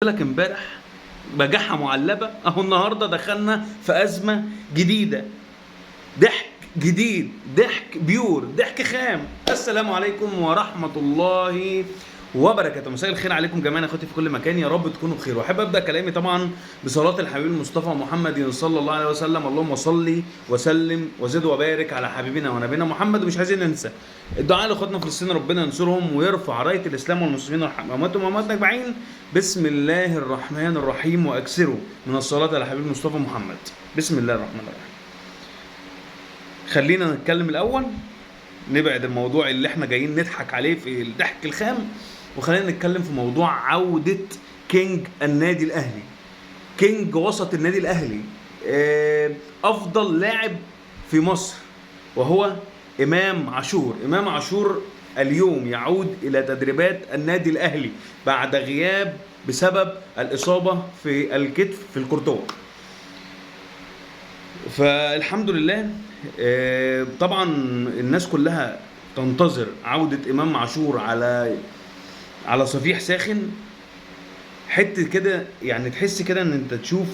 لك امبارح بجاحة معلبة، اهو النهارده دخلنا في أزمة جديدة، ضحك جديد، ضحك بيور، ضحك خام. السلام عليكم ورحمة الله وبركاته. مساء الخير عليكم جميعا اخواتي في كل مكان، يا رب تكونوا بخير. واحب ابدا كلامي طبعا بصلاه الحبيب المصطفى محمد صلى الله عليه وسلم. اللهم صل وسلم وزد وبارك على حبيبنا ونبينا محمد. ومش عايزين ننسى الدعاء لاخواتنا في فلسطين، ربنا ينصرهم ويرفع رايه الاسلام والمسلمين ويرحم امواتهم وامواتنا اجمعين. بسم الله الرحمن الرحيم، واكثروا من الصلاه على حبيب المصطفى محمد. بسم الله الرحمن الرحيم. خلينا نتكلم الاول، نبعد الموضوع اللي احنا جايين نضحك عليه في الضحك الخام، وخلينا نتكلم في موضوع عودة كينج النادي الاهلي، كينج وسط النادي الاهلي، افضل لاعب في مصر، وهو امام عاشور. امام عاشور اليوم يعود الى تدريبات النادي الاهلي بعد غياب بسبب الاصابة في الكتف في الكورتوا. فالحمد لله. طبعا الناس كلها تنتظر عودة امام عاشور على صفيح ساخن، حته كده، يعني تحس كده ان انت تشوف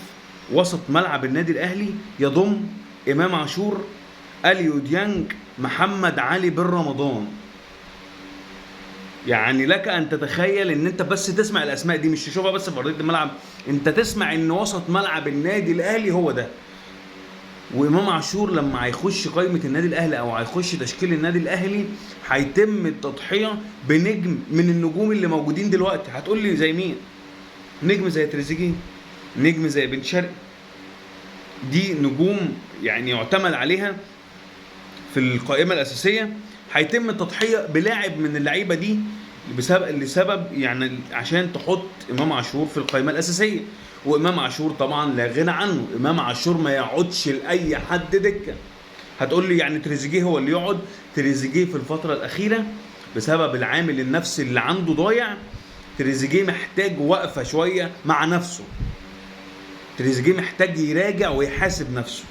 وسط ملعب النادي الاهلي يضم امام عاشور، اليو ديانج، محمد علي بن رمضان. يعني لك ان تتخيل ان انت بس تسمع الاسماء دي، مش تشوفها بس في ارضيه الملعب، انت تسمع ان وسط ملعب النادي الاهلي هو ده. وامام عاشور لما هيخش قائمه النادي الاهلي او هيخش تشكيل النادي الاهلي، هيتم التضحيه بنجم من النجوم اللي موجودين دلوقتي. هتقول لي زي مين؟ نجم زي تريزيجيه، نجم زي بن شرقي، دي نجوم يعني يعتمد عليها في القائمه الاساسيه. هيتم التضحيه بلاعب من اللعيبه دي لسبب يعني عشان تحط امام عاشور في القائمه الاساسيه. وامام عاشور طبعا لا غنى عنه، امام عاشور ما يقعدش لاي حد دكه. هتقول لي يعني تريزيجيه هو اللي يقعد؟ تريزيجيه في الفتره الاخيره بسبب العامل النفسي اللي عنده ضايع، تريزيجيه محتاج وقفه شويه مع نفسه، تريزيجيه محتاج يراجع ويحاسب نفسه.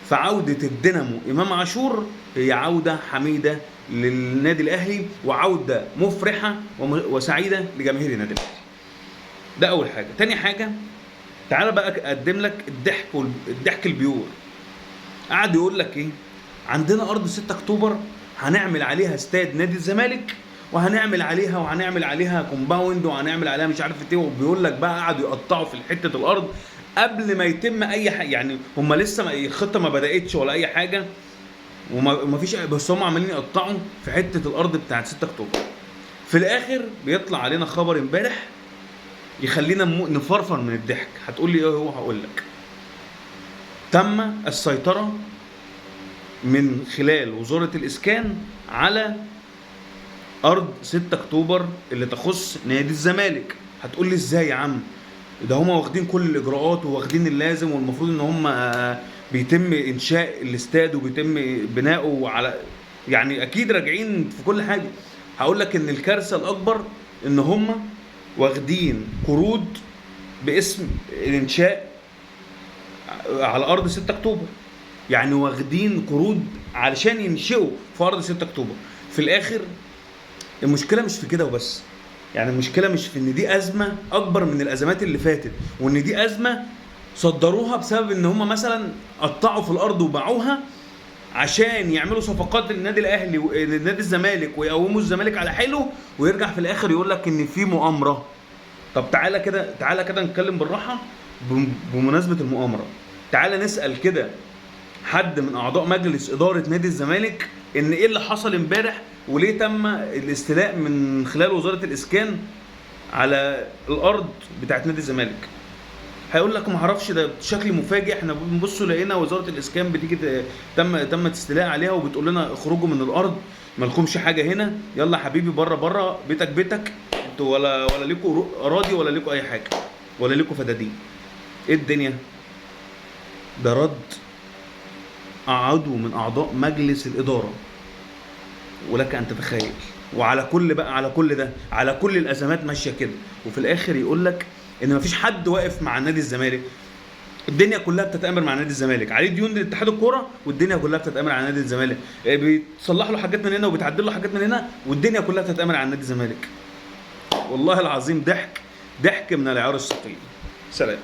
فعودة الدينامو إمام عاشور هي عودة حميدة للنادي الأهلي، وعودة مفرحة وسعيدة لجماهير النادي الأهلي. ده أول حاجة. تاني حاجة، تعال بقى أقدم لك الضحك البيور. قاعد يقول لك إيه؟ عندنا أرض 6 أكتوبر هنعمل عليها استاد نادي الزمالك، وهنعمل عليها كومباوند، وهنعمل عليها مش عارف ايه. وبيقول لك بقى قعدوا يقطعوا في حته الارض قبل ما يتم اي حاجه، يعني هم لسه الخطه ما بداتش ولا اي حاجه، وما فيش، بس هم عمالين يقطعوا في حته الارض بتاعت 6 اكتوبر. في الاخر بيطلع علينا خبر امبارح يخلينا نفرفر من الضحك. هتقول لي ايه هو؟ هقول لك. تم السيطره من خلال وزاره الاسكان على ارض 6 اكتوبر اللي تخص نادي الزمالك. هتقول لي ازاي يا عم؟ ده هم واخدين كل الاجراءات وواخدين اللازم، والمفروض ان هم بيتم انشاء الاستاد وبيتم بناؤه على، يعني اكيد راجعين في كل حاجه. هقول لك ان الكارثه الاكبر ان هم واخدين قروض باسم الانشاء على ارض 6 اكتوبر، يعني واخدين قروض علشان ينشئوا في ارض 6 اكتوبر. في الاخر المشكله مش في كده وبس، يعني المشكله مش في ان دي ازمه اكبر من الازمات اللي فاتت، وان دي ازمه صدروها بسبب ان هم مثلا قطعوا في الارض وباعوها عشان يعملوا صفقات للنادي الاهلي ولنادي الزمالك ويقوموا الزمالك على حلو، ويرجع في الاخر يقول لك ان في مؤامره. طب تعالى كده نتكلم بالراحه. بمناسبه المؤامره، تعالى نسال كده حد من اعضاء مجلس اداره نادي الزمالك ان ايه اللي حصل امبارح، وليه تم الاستيلاء من خلال وزاره الاسكان على الارض بتاعت نادي الزمالك. هيقول لك ما اعرفش، ده شكل مفاجئ، احنا بنبص لقينا وزاره الاسكان بتيجي تم استيلاء عليها وبتقول لنا اخرجوا من الارض، ما لكمش حاجه هنا، يلا حبيبي بره بيتك انتوا ولا ليكوا اراضي ولا ليكوا اي حاجه ولا ليكوا فدادين. ايه الدنيا؟ ده رد عضو من اعضاء مجلس الاداره، ولك ان تتخيل. وعلى كل بقى، على كل ده، على كل الازمات ماشيه كده، وفي الاخر يقول لك ان مفيش حد واقف مع نادي الزمالك. الدنيا كلها بتتآمر مع نادي الزمالك، عليه ديون لاتحاد الكوره، والدنيا كلها بتتآمر على نادي الزمالك، بيتصلح له حاجات من هنا وبيتعدل له حاجات من هنا، والدنيا كلها بتتآمر على نادي الزمالك. والله العظيم ضحك ضحك من العيار الثقيل. سلام.